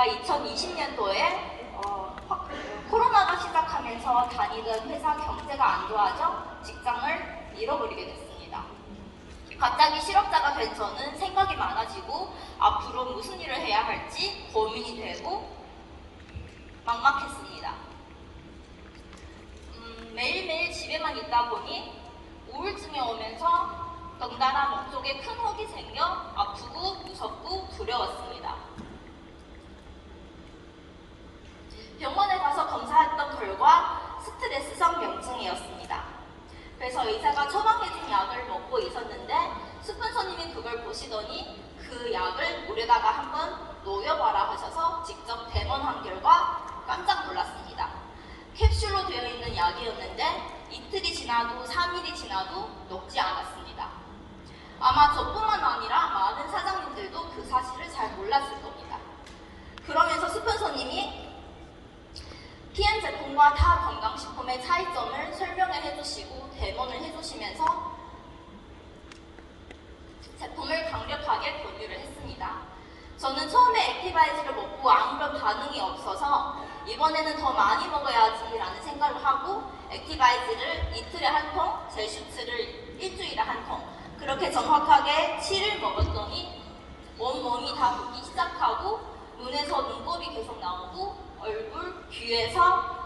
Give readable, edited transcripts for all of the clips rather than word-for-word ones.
제가 2020년도에 코로나가 시작하면서 다니던 회사 경제가 안 좋아져 직장을 잃어버리게 됐습니다. 갑자기 실업자가 된 저는 생각이 많아지고 앞으로 무슨 일을 해야 할지 고민이 되고 막막했습니다. 매일매일 집에만 있다 보니 우울증이 오면서 덩달아 몸속에 큰 혹이 생겨 아프고 무섭고 두려웠습니다. 병원에 가서 검사했던 결과 스트레스성 염증이었습니다. 그래서 의사가 처방해준 약을 먹고 있었는데 스폰서님이 그걸 보시더니 그 약을 물에다가 한번 녹여봐라 하셔서 직접 대문한 결과 깜짝 놀랐습니다. 캡슐로 되어 있는 약이었는데 이틀이 지나도 3일이 지나도 녹지 않았습니다. 아마 저뿐만 아니라 많은 사장님들도 그 사실을 잘 몰랐을 겁니다. 그러면서 스폰서님이 PM 제품과 타 건강식품의 차이점을 설명을 해주시고 대본을 해주시면서 제품을 강력하게 권유를 했습니다. 저는 처음에 액티바이즈를 먹고 아무런 반응이 없어서 이번에는 더 많이 먹어야지 라는 생각을 하고 액티바이즈를 이틀에 한 통, 젤슈트를 일주일에 한 통, 그렇게 정확하게 7일 먹었더니 온몸이 다 붓기 시작하고 눈에서 눈곱이 계속 나오고 얼굴, 귀에서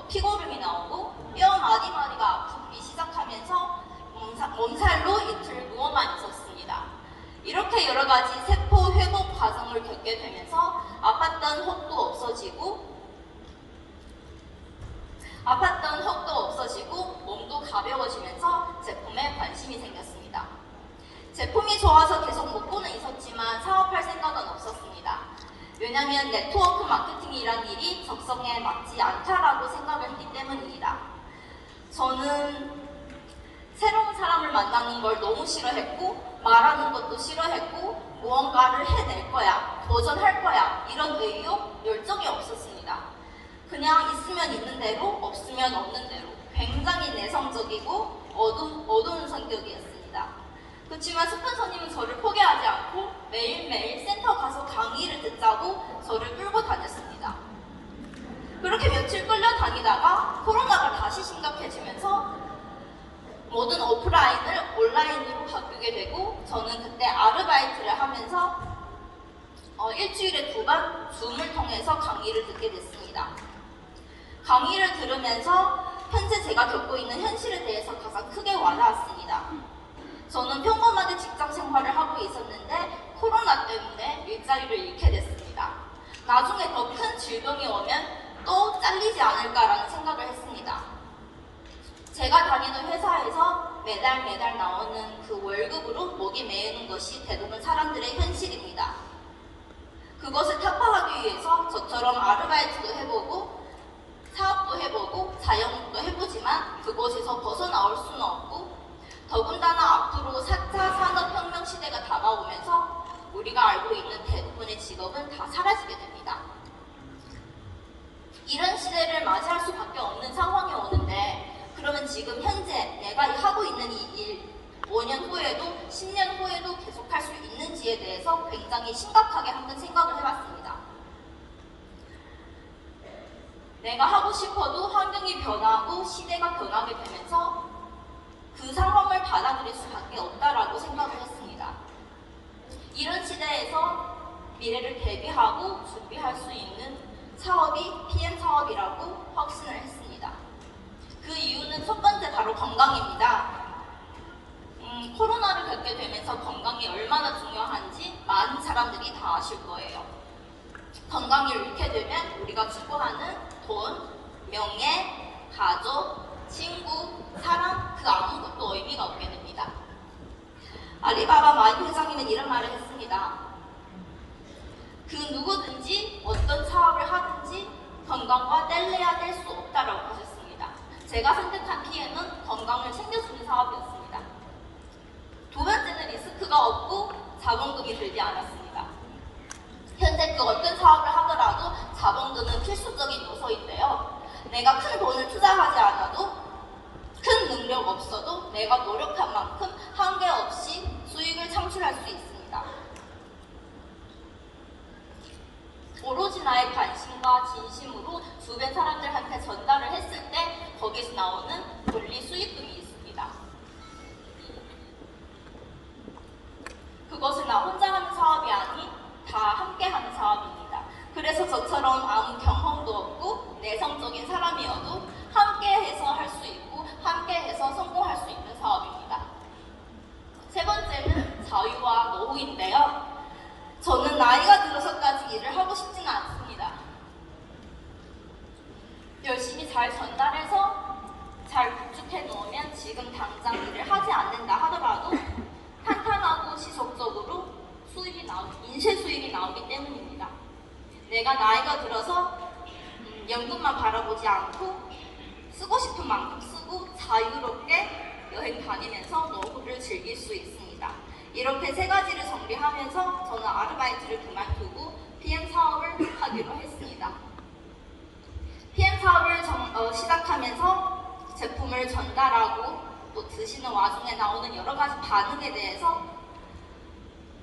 피고름이 나오고 뼈 마디마디가 아프기 시작하면서 몸살로 이틀 누워만 있었습니다. 이렇게 여러 가지 세포 회복 과정을 겪게 되면서 아팠던 혹도 없어지고 몸도 가벼워지면서 제품에 관심이 생겼습니다. 제품이 좋아서 계속 먹고는 있었지만 사업할 생각은 없었습니다. 왜냐하면 네트워크 마케팅이란 일이 적성에 맞지 않다라고 생각을 했기 때문입니다. 저는 새로운 사람을 만나는 걸 너무 싫어했고 말하는 것도 싫어했고 무언가를 해낼 거야, 도전할 거야 이런 의욕, 열정이 없었습니다. 그냥 있으면 있는 대로, 없으면 없는 대로 굉장히 내성적이고 어두운 성격이었습니다. 그렇지만 스폰서님은 저를 포기하지 않고 매일매일 센터 가서 강의를 듣자고 저를 끌고 다녔습니다. 그렇게 며칠 끌려다니다가 코로나가 다시 심각해지면서 모든 오프라인을 온라인으로 바꾸게 되고 저는 그때 아르바이트를 하면서 일주일에 2번 줌을 통해서 강의를 듣게 됐습니다. 강의를 들으면서 현재 제가 겪고 있는 현실에 대해서 가장 크게 와닿았습니다. 저는 평범하게 직장 생활을 하고 있었는데 코로나 때문에 일자리를 잃게 됐습니다. 나중에 더 큰 질병이 오면 또 잘리지 않을까라는 생각을 했습니다. 제가 다니는 회사에서 매달 나오는 그 월급으로 목이 메이는 것이 대부분 사람들의 현실입니다. 그것을 타파하기 위해서 저처럼 아르바이트도 해보고 사업도 해보고 자영업도 해보지만 그곳에서 벗어나올 수는 없고 더군다나 앞으로 4차 산업혁명 시대가 다가오면서 우리가 알고 있는 대부분의 직업은 다 사라지게 됩니다. 이런 시대를 맞이할 수밖에 없는 상황이 오는데 그러면 지금 현재 내가 하고 있는 이 일 5년 후에도 10년 후에도 계속할 수 있는지에 대해서 굉장히 심각하게 한번 생각을 해봤습니다. 내가 하고 싶어도 환경이 변하고 시대가 변하게 되면서 그 상황을 받아들일 수밖에 없다라고 생각을 했습니다. 이런 시대에서 미래를 대비하고 준비할 수 있는 사업이 PM 사업이라고 확신을 했습니다. 그 이유는 첫 번째 바로 건강입니다. 코로나를 겪게 되면서 건강이 얼마나 중요한지 많은 사람들이 다 아실 거예요. 건강을 잃게 되면 우리가 추구하는 돈, 명예, 가족, 친구, 사랑 그 아무것도 의미가 없게 됩니다. 알리바바 마인 회장님은 이런 말을 했습니다. 그 누구든지 어떤 사업을 하든지 건강과 뗄래야 뗄 수 없다라고 하셨습니다. 제가 선택한 PM은 건강을 챙겨주는 사업이었습니다. 두 번째는 리스크가 없고 자본금이 들지 않았습니다. 현재 그 어떤 사업을 하더라도 자본금은 필수적인 요소인데요. 내가 큰 돈을 투자하지 않아도 큰 능력 없어도 내가 노력한 만큼 한계 없이 수익을 창출할 수 있습니다. 오로지 주변 사람들한테 전달을 했을 때 거기서 나오는 권리 수익금이 있습니다. 그것을 나 혼자 하는 사업이 아닌 다 함께 하는 사업입니다. 그래서 저처럼 아무 경험도 없고 내성적인 사람이어도 함께해서 할 수 있고 함께해서 성공할 수 있는 사업입니다. 세 번째는 자유와 노후인데요. 저는 나이가 들어서까지 일을 하고 싶지는 않습니다. 열심히 잘 전달해서 잘 구축해 놓으면 지금 당장 일을 하지 않는다 하더라도 탄탄하고 지속적으로 인쇄 수입이 나오기 때문입니다. 내가 나이가 들어서 연금만 바라보지 않고 쓰고 싶은 만큼 쓰고 자유롭게 여행 다니면서 노후를 즐길 수 있습니다. 이렇게 세 가지를 정리하면서 저는 아르바이트를 그만두고 PM 사업을 하기로 했습니다. PM 사업을 시작하면서 제품을 전달하고 또 드시는 와중에 나오는 여러 가지 반응에 대해서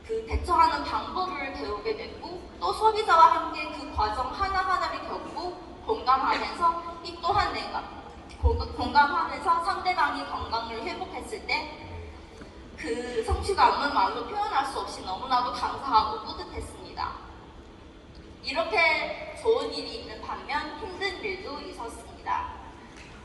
그 대처하는 방법을 배우게 됐고 또 소비자와 함께 그 과정 하나하나를 겪고 공감하면서 이 또한 내가 공감하면서 상대방이 건강을 회복했을 때 그 성취감은 말로 표현할 수 없이 너무나도 감사하고 뿌듯했습니다. 이렇게 좋은 일이 있는 반면 힘든 일도 있었습니다.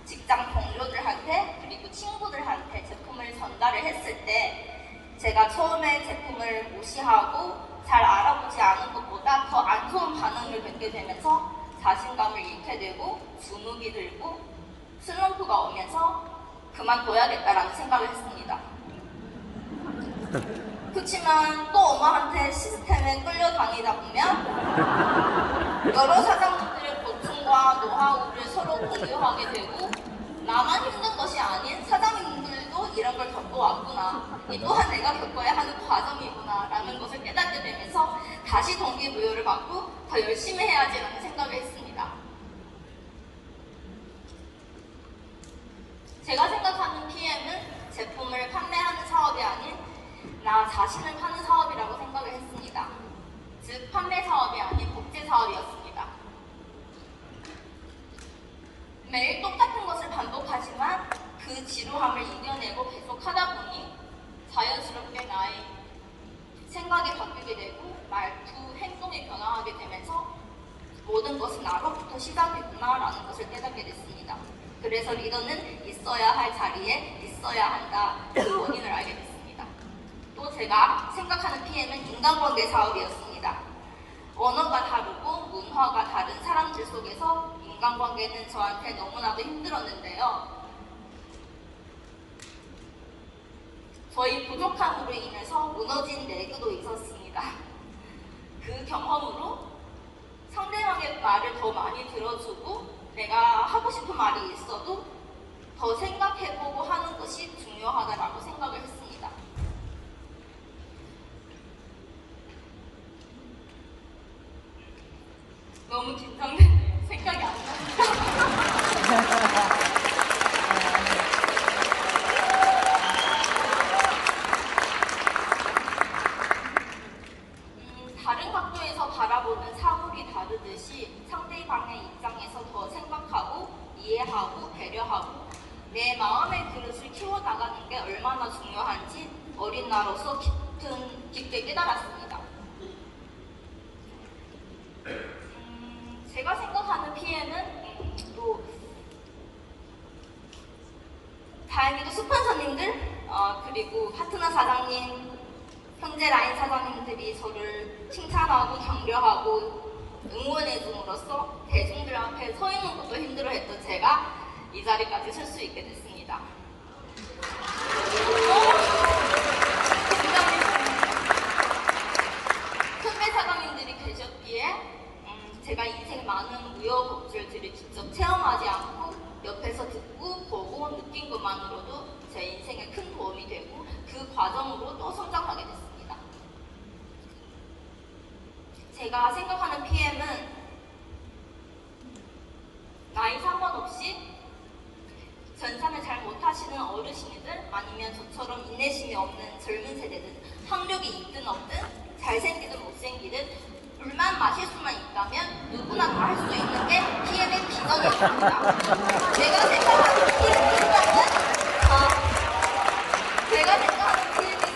직장 동료들한테 그리고 친구들한테 제품을 전달을 했을 때 제가 처음에 제품을 무시하고 잘 알아보지 않은 것보다 더 안 좋은 반응을 겪게 되면서 자신감을 잃게 되고 주눅이 들고 슬럼프가 오면서 그만둬야겠다라는 생각을 했습니다. 그렇지만 또 엄마한테 시스템에 끌려다니다 보면 여러 사장님들의 고충과 노하우를 서로 공유하게 되고 나만 힘든 것이 아닌 사장님들도 이런 걸 겪어왔구나. 이 또한 내가 겪어야 하는 과정이구나 라는 것을 깨닫게 되면서 다시 동기부여를 받고 더 열심히 해야지라는 생각을 했습니다. 제가 생각하는 PM은 제품을 판매하는 사업이 아닌 나 자신을 파는 사업이라고 생각을 했습니다. 즉 판매 사업이 아닌 복제 사업이었습니다. 매일 똑같은 것을 반복하지만 그 지루함을 이겨내고 계속 하다 보니 자연스럽게 나의 생각이 바뀌게 되고 말투, 행동이 변화하게 되면서 모든 것은 나로부터 시작이구나 라는 것을 깨닫게 됐습니다. 그래서 리더는 있어야 할 자리에 있어야 한다 그 원인을 알게 됐습니다. 또 제가 생각하는 PM은 인간관계 사업이었습니다. 언어가 다르고 문화가 다른 사람들 속에서 인간관계는 저한테 너무나도 힘들었는데요. 저희 부족함으로 인해서 무너진 내그도 있었습니다. 그 경험으로 상대방의 말을 더 많이 들어주고 내가 하고 싶은 말이 있어도 더 생각해보고 하는 것이 중요하다라고 생각을 했습니다. 너무 긴장되네요. 생각이 안 납니다. 다른 각도에서 바라보는 사물이 다르듯이 상대방의 입장에서 더 생각하고 이해하고 배려하고 내 마음의 그릇을 키워나가는 게 얼마나 중요한지 어린 나로서 깊게 깨달았습니다. 제가 생각하는 PM은 또 다행히도 스폰서님들 그리고 파트너 사장님, 형제 라인 사장님들이 저를 칭찬하고 격려하고 응원해줌으로써 대중들 앞에 서 있는 것도 힘들어했던 제가 이 자리까지 설 수 있게 됐습니다. 선배 사장님들이 계셨기에 제가 인생 많은 우여곡절들을 직접 체험하지 않고 옆에서 듣고 보고 느낀 것만으로도 제 인생에 큰 도움이 되고 그 과정으로 또 성장하게 됐습니다. 제가 생각하는 PM은 나이 상관없이 전산을 잘 못하시는 어르신이든 아니면 저처럼 인내심이 없는 젊은 세대든 학력이 있든 없든 잘생기든 못생기든 물만 마실 수만 있다면 누구나 다 할 수 있는 게 PM의 비전이었습니다. 제가 생각하는 PM의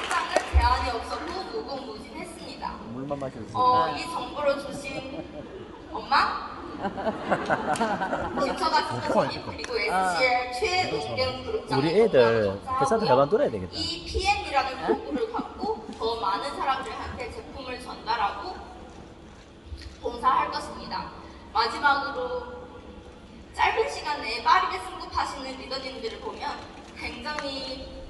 수장은 제한이 없었고 무궁무진했습니다. 물만 마실 수 있다. 이 정보를 주신 엄마, 김서가 선생님 그리고 SCL 최은경 그룹장님 우리 애들 너무나도 회사도 감사하고요. 그만둬야 되겠다. 이 PM이라는 도구를 갖고 더 많은 사람들한테 제품을 전달하고 봉사할 것입니다. 마지막으로 짧은 시간 내에 빠르게 승급하시는 리더님들을 보면 굉장히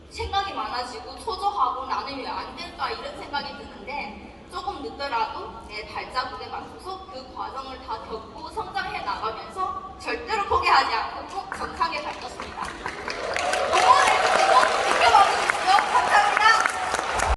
생각이 많아지고 초조하고 나는 왜 안 될까 이런 생각이 드는데 조금 늦더라도 내 발자국에 맞춰서 그 과정을 다 겪고 성장해 나가면서 절대로 포기하지 않고